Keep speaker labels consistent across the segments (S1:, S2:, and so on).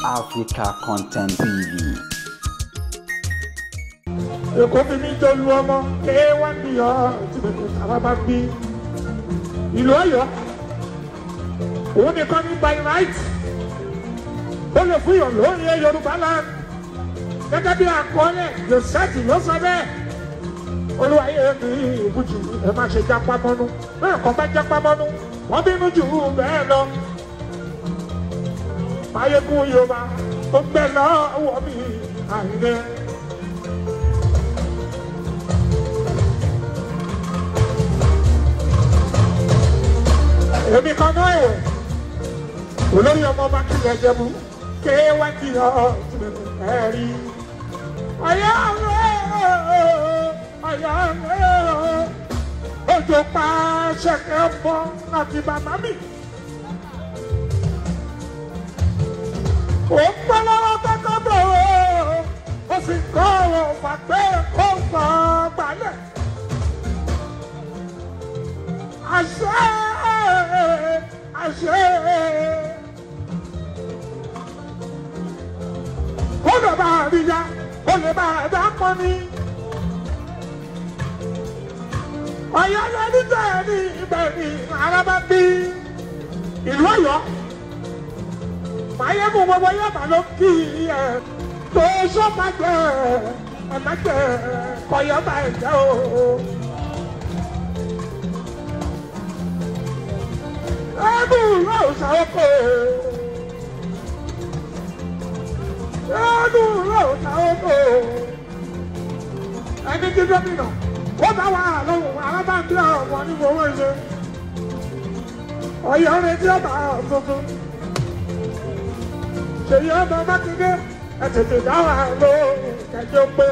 S1: Africa Content TV.
S2: Èkó fi mí jọlu ọmọ K1 bí ọ tí mo kò sábà bá bí ìlú Ọ̀yọ́ òun nìkan ní by right ó lè fún yàn lórí Yorùbá land gẹ́gẹ́ bí àkọọ́lẹ̀ Joseph ló sọ bẹ́ẹ̀ olúwayé ní ìbújù ẹ má ṣe jápá mọ́nú bẹ́ẹ̀ kọ́ bá jápá mọ́nú wọ́n bínú jù bẹ́ẹ̀ lọ máyégún Yorùbá ó gbẹ lọ́wọ́ mi àìlẹ́. Èmi kan náà ẹ̀wẹ̀ olórí ọmọ bá kílẹ̀ jẹ́mu K1 bí ọ ẹ̀rí ọ̀yọ́ òjò pa ṣẹ̀kẹ́ bọ́ láti bàbá mi. Ó ń pẹ́ lọ́wọ́ tọ́tọ́ bọ̀ ó sì kọ́ ọ̀rọ̀ pàgbé kó gbọ́ gbalẹ̀. Àṣẹ kó lè bá a rí ya kó lè bá a dá pọ́n ní. Ọ̀yọ́ lẹ́ni tẹ̀ ní ibẹ̀ ní araba bí ìlú Ọ̀yọ́ máyégún gbogbo Yorùbá ló kí ẹ tó sọ́màjẹ́ ẹ̀mẹ́jẹ́ kọ̀yọ́ bá ẹ̀ jẹ́ o. Ẹ̀dùn náà ṣàwọ́kọ̀ ẹ̀dùn náà ṣàwọ́kọ̀ ẹni tí gómìnà ó bá wà lóhùn alábàndí ọ̀pọ̀ ní owó ìṣe Ọ̀yọ́ retí ọba tuntun Ṣèyí ọba Mákindé ẹ tètè dá wà lóhùn kẹjọ pé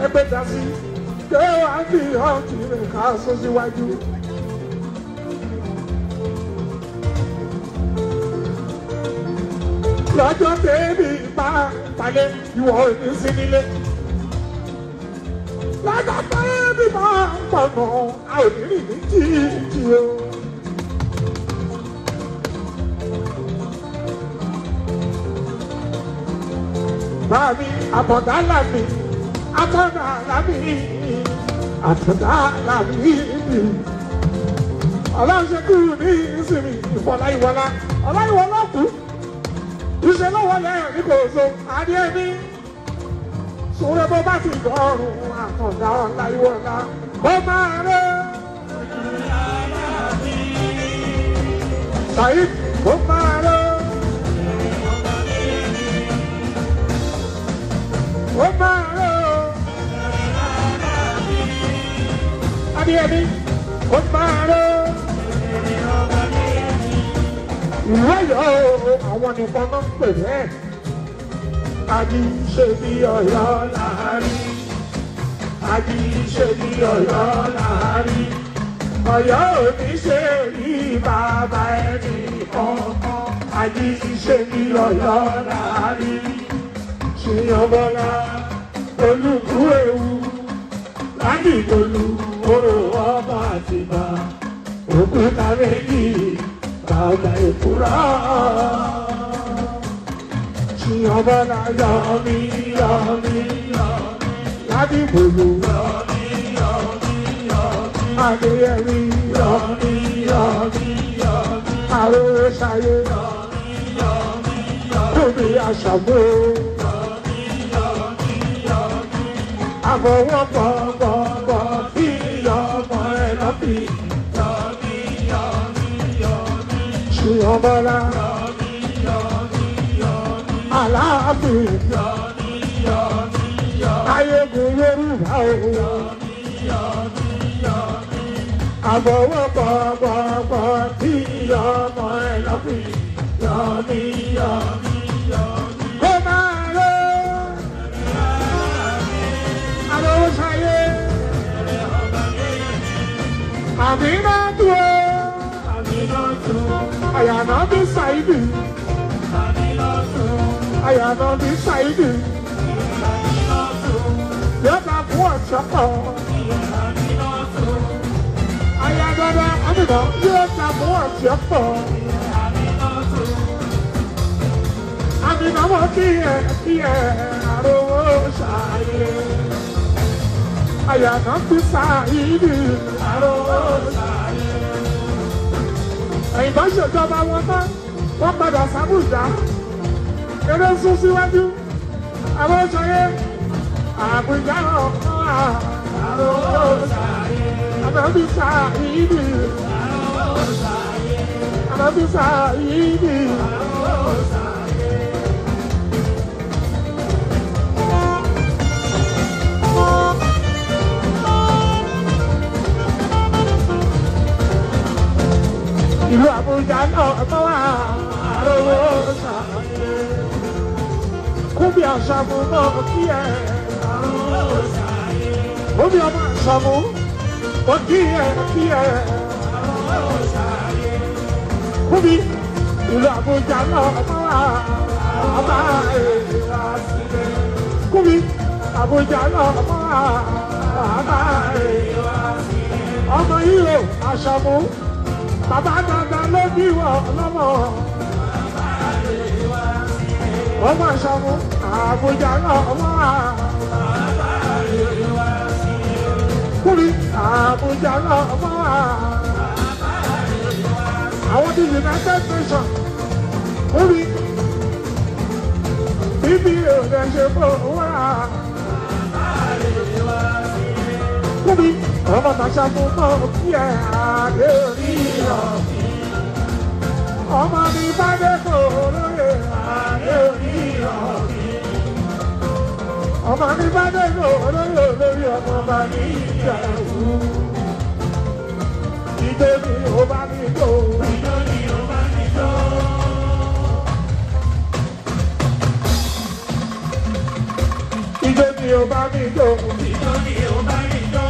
S2: ẹgbẹ́ dasí pé wà á fi hàn kiri ká sọ síwájú. Lọ́jọ́ tèmi bá palẹ̀ ìwọ ní sí nílé. Lọ́jọ́ tèmi bá pọ̀nà a ò ní rìn ní títí o. Báàmí àbọ̀dá làmì, àbọ̀dá làmì, àbọ̀dá làmì. Ọlọ́ṣẹ́kù ní ìsinmi ìfọ̀láyíwọlá, ọláyíwọlá kú. Iṣẹ́ lọ́wọ́ lẹ́yìn ní kò so, adé ní. Sọ̀rọ̀ bó bá ti dọ̀rùn àkàndá ọláyíwọlá, ó máa rẹ̀. Saheed, ó máa rẹ̀. Ó máa rẹ̀. Adé ní, ó máa rẹ̀. Ìwọ́yọ̀ àwọn nìkan náà ń pè bẹ́ẹ̀. Ají ṣe bí Ọ̀yọ́ láàárín. Ají ṣe bí Ọ̀yọ́ láàárín. Ọ̀yọ́ ò ní ṣe rí bàbá ẹni kankan. Ají ṣe bí Ọ̀yọ́ láàárín. Ṣìyànbọ́lá olùkú ewu. Ládìgbòlù orò ọba àtìbà. Òkúta méjì. Bàbá ìfúra Ṣìyànbọ́lá yọ̀mí Ládìgbòlù Adéyẹmí yọ̀mí Àròsáyé Tóbi Àṣàmú Àfọwọ́pọ̀pọ̀pọ̀ kí ọmọ ẹ̀ lọ́bì. Ṣìyànbọ́lá Aláàfin Ayégún Yorùbá o àbọ̀wọ́pọ̀pọ̀pọ̀ tí ọmọ ẹ̀ lọ́fìn yọ̀mí. Kó máa rẹ̀ Àròsáyé Àmínátù Àyànà bí Saidi. Àyànà bí Saidi. Yọ̀dà fún ọ̀ṣọ́kọ̀. Àyànà àmìnà yọ̀dà fún ọ̀ṣọ́kọ̀. mo kí ẹ àròwó ṣàyè. Àyànà fi ṣàyídì àròwó ṣàyè. Ẹ̀yìn bá ṣèjọba wọn tán, wọ́n padà sábùjá. Eré sún síwájú, àwọn ṣayé. Àbújá ọ̀kan àròwó ṣàyè. Àbẹ̀bí ṣàyídì àròwó ṣàyè. Àbẹ̀bí ṣàyídì àròwó ṣàyè. Ìlú Àbújá náà tó wà àròwó ṣàyè. Kúbi àṣàmù náà kí ẹ àròwó ṣàyè. Kúbi ọmọ àṣàmù ó kí ẹ àròwó ṣàyè. Kúbi ìlú Àbújá náà tó wà ọba èèyà sílẹ̀. Kúbi Àbújá náà tó wà ọba èèyà sílẹ̀. Ọmọ yìí ó àṣàmù. Bàbá dada ló bí wọ lọ́mọ. Ọmọ ìṣàmú Àbújá náà ọmọ wa. Kúri Àbújá náà ọmọ wa. Àwọn ti United Nations. Kúri bíbí òde ṣe fún wa. Kúri ọmọ tàṣà fún mọ́ kí ẹ àdé orí ọ̀fìn. Ọmọ mi bá dé kò lóye àdé orí ọ̀fìn. Ọmọ mi bá dé kò lóye lórí ọmọ bá ní ìjẹ̀bú. Ìjẹ́ mi ò bá mi jó. Ìjọ mi ò bá mi jó. Ìjẹ́ mi ò bá mi jó. Ìjọ mi ò bá mi jó.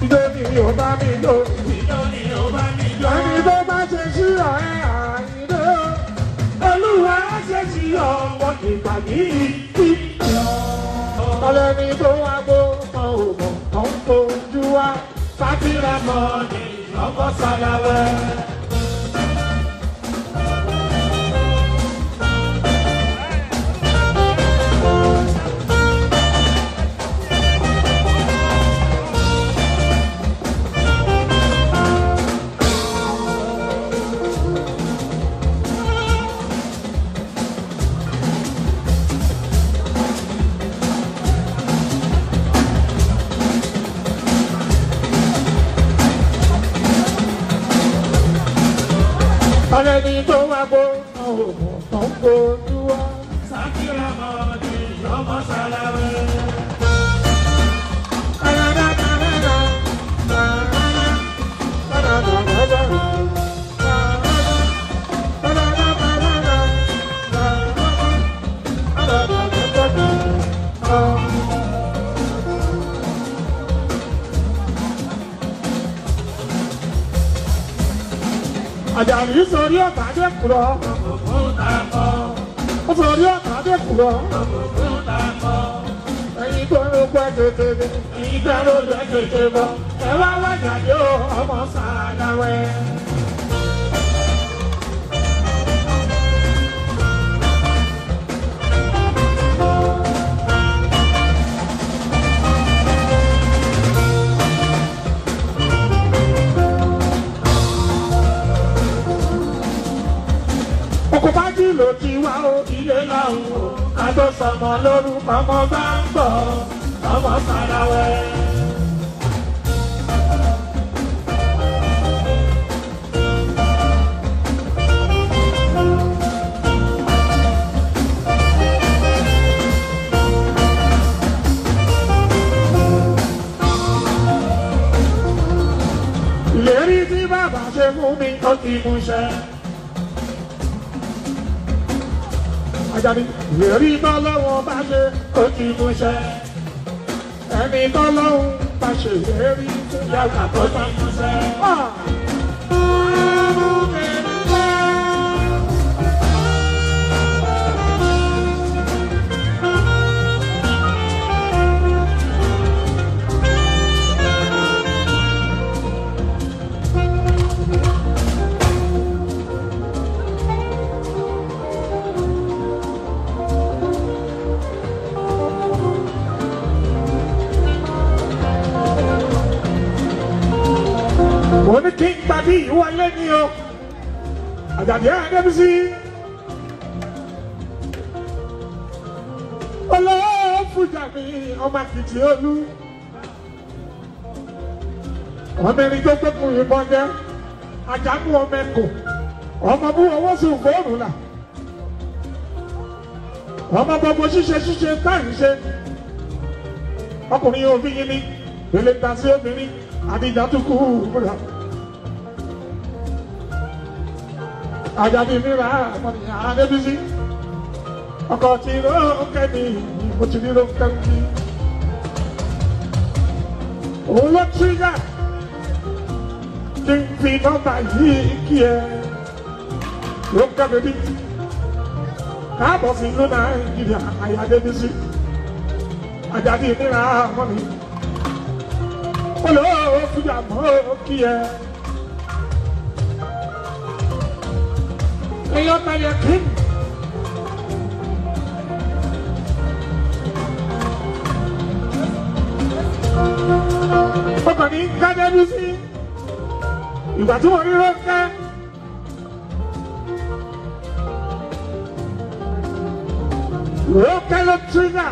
S2: Ìjọ mi ò bá mi jó. Ìjọ mi ò bá mi jó. Ẹni tó bá ṣe sí ọ̀rẹ́ àyíndé. Olúwa ṣe sí ọmọ ìpàdé ìpìlọ̀. Ọlẹ́ni tó wá gbó kan ò mọ̀ tó ń fojú wá. Fátìrà mọ́ ni ọkọ̀ sálàwẹ̀. Ọlẹ́ni tó wá gbó ọ̀hún tó ń fojú wá. Sákìrà mọ́ ni ọmọ sálàwẹ̀. Àjàní sórí ọ̀tá dé kúrọ̀. Ó sórí ọ̀tá dé kúrọ̀. Ẹyin tó ń gbọ́ tètè. Ẹyin tó ń gbọ́ tètè bọ̀. Ẹ wá wájà yó ọmọ sàdáwẹ̀. Okùnfájì ló ti wá o, ilé láwùn o, ká tó sọmọ lórúkọ ọmọ bá ń bọ̀, ọmọ sàdáwẹ̀. Ìlérí tí bàbá ṣe fún mi, ó ti mú ṣẹ. Àjàní ìlérí tọ́lọ́wọ́ bá ṣe ó ti mú ṣẹ. Ẹni tọ́lọ́wọ́ bá ṣe ìlérí tó yàgà tó ti mú ṣẹ. Àjàdí ìwọlé ni o Àjàdí Adébísí olóòfújà mi ọmọ Àkìtì Olú ọmọ ẹni tó gbẹkùn ìbọn jẹ Àjànú ọmọ ẹkọ ọmọ bú ọwọ́ sùn fóònù là ọmọ gbogbo ṣíṣe táyì ṣe ọkùnrin òfin yìí ni èlé ta sí obìnrin àdìjà tó kú múra Àjàdí mìíràn àmọ́nìyàn Adébísí ọkọ̀ tí ló kẹ́mi mo ti ní ló kẹ́mi òun ló tírígà kí n fi nọ́mbà yìí kí ẹ ló kẹ́mi bí káàbọ̀ sí ìlú Nàìjíríà àyà Adébísí Àjàdí mìíràn àmọ́nìyàn olóòfújà mọ́ kí ẹ. Eyo Maria King ọkọ̀ ní Adébísí ìgbà tí wọ́n rí Rónkẹ́ ló tírígà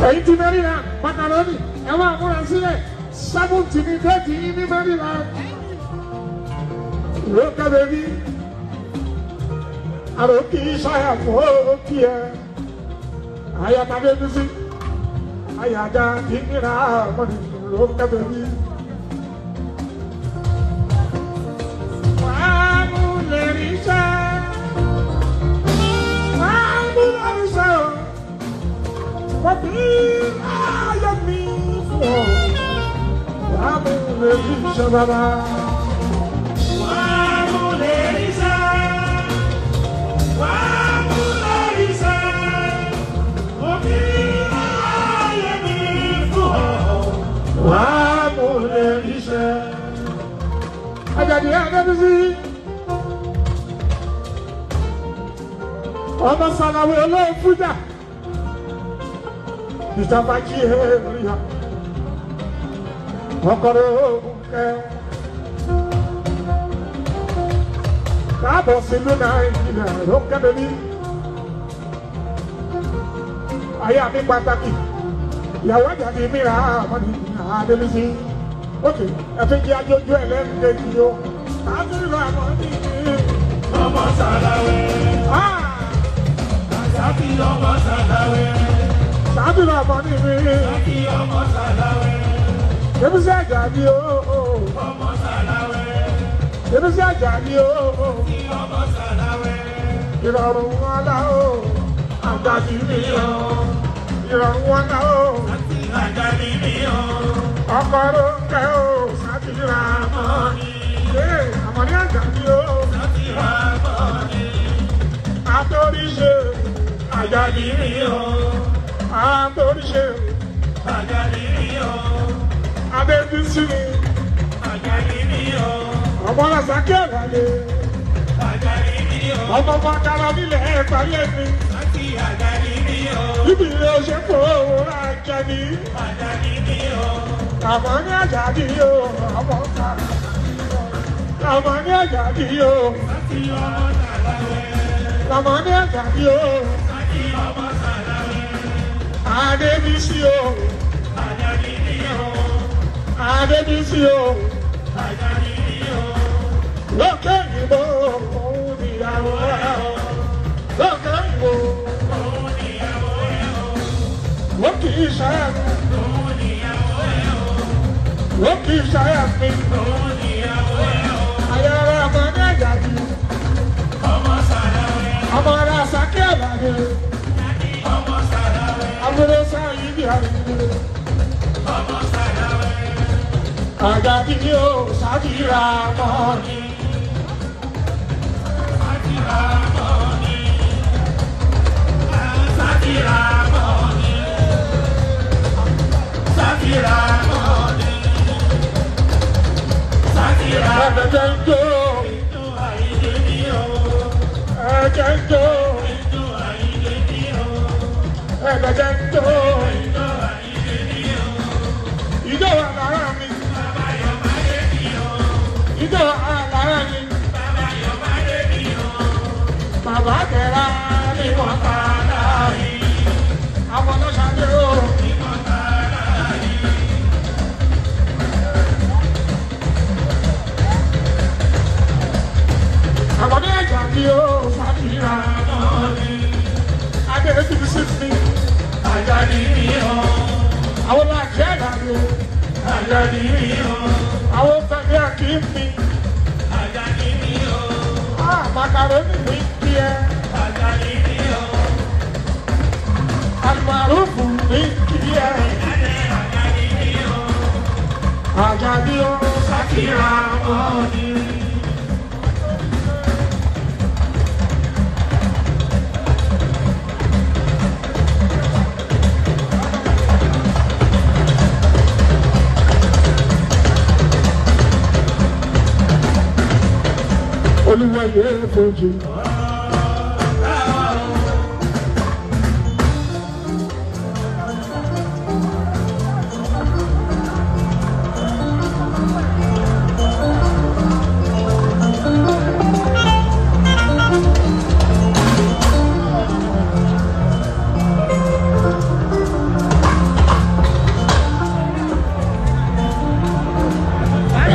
S2: èyí ti Maryland macaroni ẹ wá múra sílẹ̀ 70 ní déètì yín ní Maryland Rónkẹ́ bèbí àròkì ṣáyà fún òkì ẹ àyàtà Adébísí àyàjà ìnira mọ́ni Rónkẹ́ bèbí. wàá mú lè rí iṣẹ́ wàá mú lè rí iṣẹ́ o. Papi, ayọ̀ mi fún ọ. Wàá mú lè rí iṣẹ́ bàbá. Wàá mú lè rí iṣẹ́. Wàá mú lè rí iṣẹ́. Papi, ayọ̀ mi fún ọ. Wàá mú lè rí iṣẹ́. Àjàdí Adébísí. Ọmọ Sàlàwé olóòfújà. Ìjọba jí èèyàn ọkọ̀rọ̀ òkè káàbọ̀ sílùú Nàìjíríà Rónkẹ́ bèbí ayé àmì pàtàkì ìyàwó Àjàdí mìíràn àmọ́ni Adébísí òkè ẹ̀fín kí ajójú ẹ̀ lẹ́nu kejì o káàkiri àmọ́ni ọmọ Sàlàwé Àjàdí ọmọ Sàlàwé. Sábì lọ ọmọ ní mi. Sábì ọmọ Sàlàwé. Débísí Àjàdí o. Ọmọ Sàlàwé. Débísí Àjàdí o. Ọmọ Sàlàwé. Ìrọ̀rùn wọn la o. Àjàdí mi o. Ìrọ̀rùn wọn la o. Àjàdí mi o. Ọkọ̀ Rónkẹ́ o. Sábì ra mọ́ ni. Àmọ̀ní Àjàdí o. Sábì ra mọ́ ni. Àtòríṣe Àjàdí mi o. Àtòríṣe Àjàdí mi o. Adébísí Àjàdí mi o. Ọmọ Lásàkí Àlàyé Àjàdí mi o. Ọmọ Bàkàrà nílẹ̀ ẹ̀gbáyé mi àti Àjàdí mi o. Ibi ilé ṣe kó òwúrọ̀ Àjàdí Àjàdí mi o. Àmọ̀ní Àjàdí o. Ọmọ Sàlàwé Àmọ̀ní Àjàdí o. Àti ọmọ Sàlàwé Àmọ̀ní Àjàdí o. Àti ọmọ Sàlàwé. Adébísí o. Àjàdí mi o. Adébísí o. Àjàdí mi o. Lókè ìbò òun níyàwó ẹ̀ o. Lókè ìbò òun níyàwó ẹ̀ o. Wọ́n kì í ṣayà mi. Òun níyàwó ẹ̀ o. Wọ́n kì í ṣayà mi. Òun níyàwó ẹ̀ o. Ayọ̀rọ̀ Àmọ̀ní Àjàdí. Ọmọ Sàlàwé. Ọmọ Lásàkí Àlàyé. Ọmọ Sàlàwé. Àbúrò Sáyídì Àlàyé. Ọmọ Sàlàwé. Àjàdí o. Sábì ra mọ́ ni. Sábì ra mọ́ ni. Sábì ra mọ́ ni. Sábì ra mọ́ ni. Sábì ra mọ́ ni. Ẹ̀jẹ̀ ń jó. Ẹ̀jẹ̀ ń jó. ẹ̀ẹ́dẹ̀jẹ̀ ń jó. Ìjọ wà lára mi. Ìjọ wà lára mi. Bàbá Kẹ́ra ni wọ́n ta láàyè. Àwọn ọlọ́ṣàdé o. Àwọn ní ẹ̀jà bí ó ṣàfihàn náà ni. Adé ti fi sí mi. Àjàdí mi hàn. Àwọn làjẹ́ ìdàgbé. Àjàdí mi hàn. Àwọn fẹ̀mí àkíyèmí. Àjàdí mi hàn. Màkàrónì mi kí ẹ. Àjàdí mi hàn. Àlùmárùfù mi kí ẹ. Àjàdí mi hàn. Àjàdí ó ṣàfihàn náà ni. Olúwa yẹ fojú.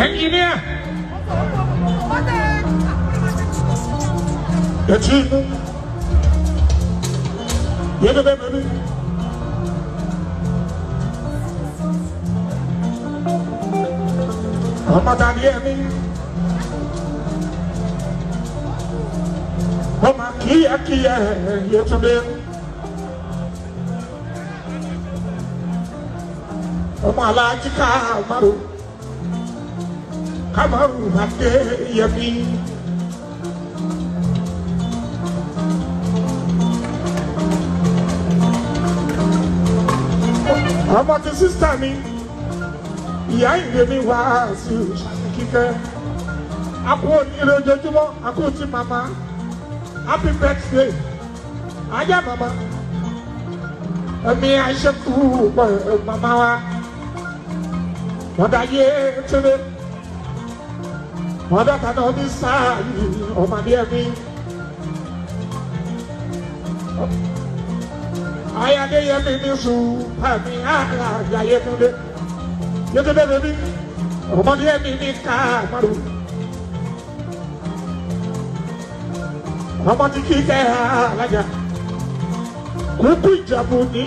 S2: Engineer. That's it. Yeah, baby. I'm not done yet, me. Oh, my Kia, yes, today. Oh, my life, come on, I dare me. Ọmọ ti sísá mi, ìyá ìgbé mi wá sí kíkẹ́. A kú oníire ojoojúmọ́, a kú ti màmá. Happy birthday, ajá màmá. Ẹ̀mí àìṣekú pọ̀ màmá wa. Wọ́n dá yé tẹ́lẹ̀. Wọ́n dá tàná ní sáà yìí, ọmọdé ẹ̀mí. Ayade yemi ni su ami ala ya yetunde baby ọmọdé yemi ni ká maru ọmọ tí kì í kẹ́ alájà kúkú ìjàmbù ní